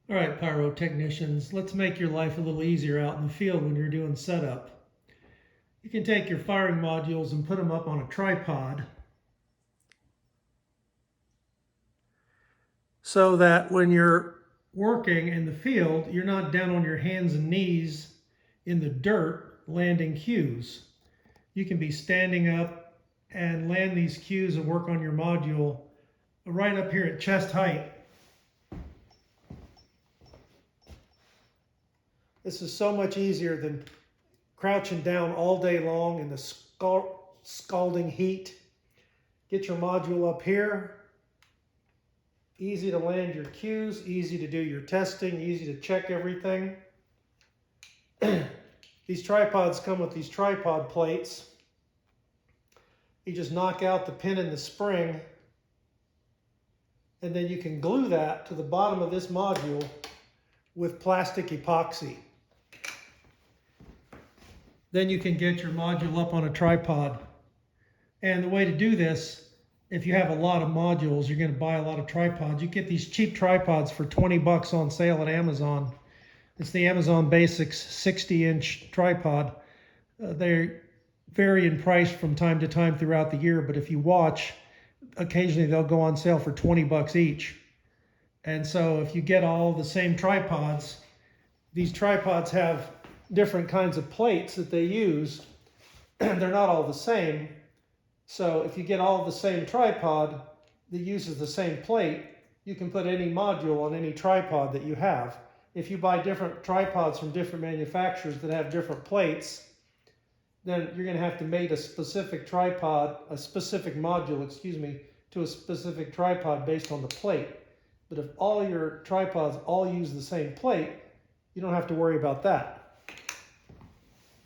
All right, pyrotechnicians, let's make your life a little easier out in the field when you're doing setup. You can take your firing modules and put them up on a tripod so that when you're working in the field, you're not down on your hands and knees in the dirt landing cues. You can be standing up and land these cues and work on your module right up here at chest height. This is so much easier than crouching down all day long in the scalding heat. Get your module up here. Easy to land your cues, easy to do your testing, easy to check everything. These tripods come with these tripod plates. You just knock out the pin and the spring, and then you can glue that to the bottom of this module with plastic epoxy. Then you can get your module up on a tripod. And the way to do this, if you have a lot of modules, you're going to buy a lot of tripods. You get these cheap tripods for 20 bucks on sale at Amazon. It's the Amazon Basics 60-inch tripod. They vary in price from time to time throughout the year, but if you watch, occasionally they'll go on sale for 20 bucks each. And so if you get all the same tripods, these tripods have different kinds of plates that they use. They're not all the same. So if you get all the same tripod that uses the same plate, you can put any module on any tripod that you have. If you buy different tripods from different manufacturers that have different plates, then you're going to have to mate a specific tripod, a specific module, to a specific tripod based on the plate. But if all your tripods all use the same plate, you don't have to worry about that.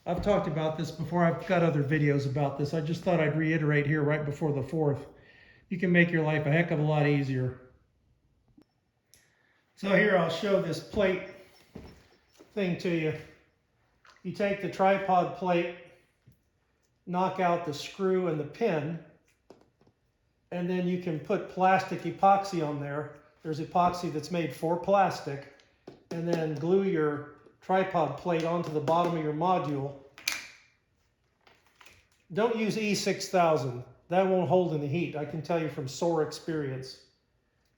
I've talked about this before. I've got other videos about this. I just thought I'd reiterate here right before the 4th. You can make your life a heck of a lot easier. So here I'll show this plate thing to you. You take the tripod plate, knock out the screw and the pin, and then you can put plastic epoxy on there. There's epoxy that's made for plastic, and then glue your tripod plate onto the bottom of your module. Don't use E6000. That won't hold in the heat. I can tell you from sore experience.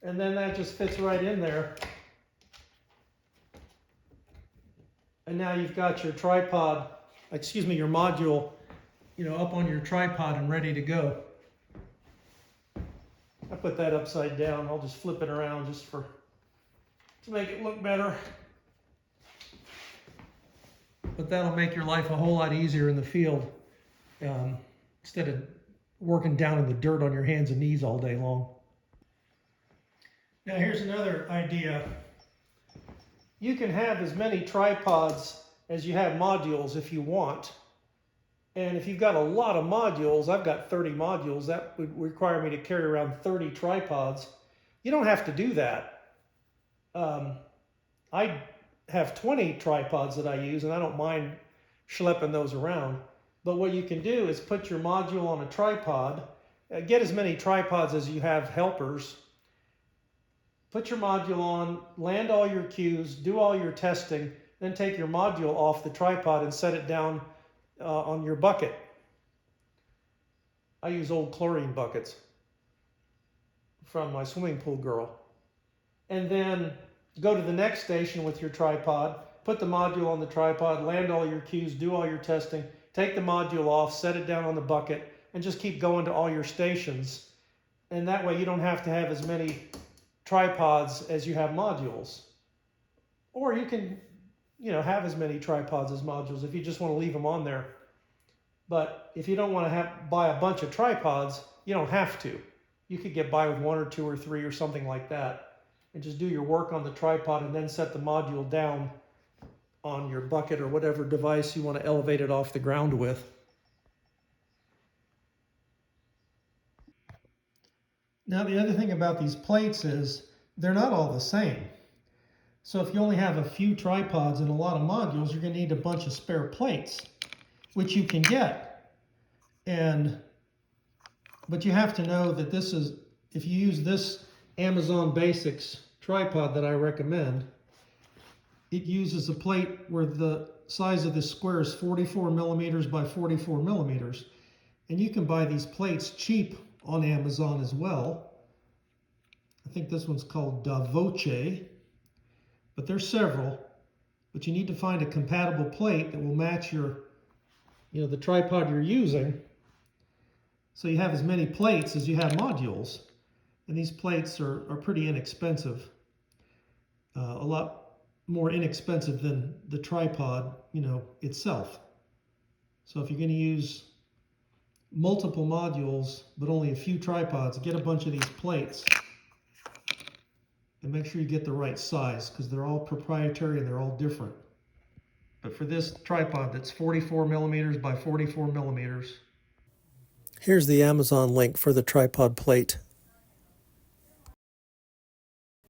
And then that just fits right in there. And now you've got your your module, up on your tripod and ready to go. I put that upside down. I'll just flip it around to make it look better. But that'll make your life a whole lot easier in the field, instead of working down in the dirt on your hands and knees all day long. Now here's another idea. You can have as many tripods as you have modules if you want. And if you've got a lot of modules, I've got 30 modules, that would require me to carry around 30 tripods. You don't have to do that. I have 20 tripods that I use, and I don't mind schlepping those around. But what you can do is put your module on a tripod, get as many tripods as you have helpers, put your module on, land all your cues, do all your testing, then take your module off the tripod and set it down on your bucket. I use old chlorine buckets from my swimming pool girl. And then go to the next station with your tripod, put the module on the tripod, land all your cues, do all your testing, take the module off, set it down on the bucket, and just keep going to all your stations. And that way you don't have to have as many tripods as you have modules. Or you can, have as many tripods as modules if you just want to leave them on there. But if you don't want to buy a bunch of tripods, you don't have to. You could get by with 1 or 2 or 3 or something like that, and just do your work on the tripod and then set the module down on your bucket or whatever device you want to elevate it off the ground with. Now the other thing about these plates is they're not all the same. So if you only have a few tripods and a lot of modules, you're going to need a bunch of spare plates, which you can get. But you have to know that if you use this Amazon Basics tripod that I recommend, it uses a plate where the size of this square is 44 millimeters by 44 millimeters. And you can buy these plates cheap on Amazon as well. I think this one's called Da Voce, but there's several. But you need to find a compatible plate that will match your, the tripod you're using. So you have as many plates as you have modules. And these plates are pretty inexpensive. A lot more inexpensive than the tripod, itself. So if you're going to use multiple modules, but only a few tripods, get a bunch of these plates. And make sure you get the right size, because they're all proprietary and they're all different. But for this tripod that's 44 millimeters by 44 millimeters. Here's the Amazon link for the tripod plate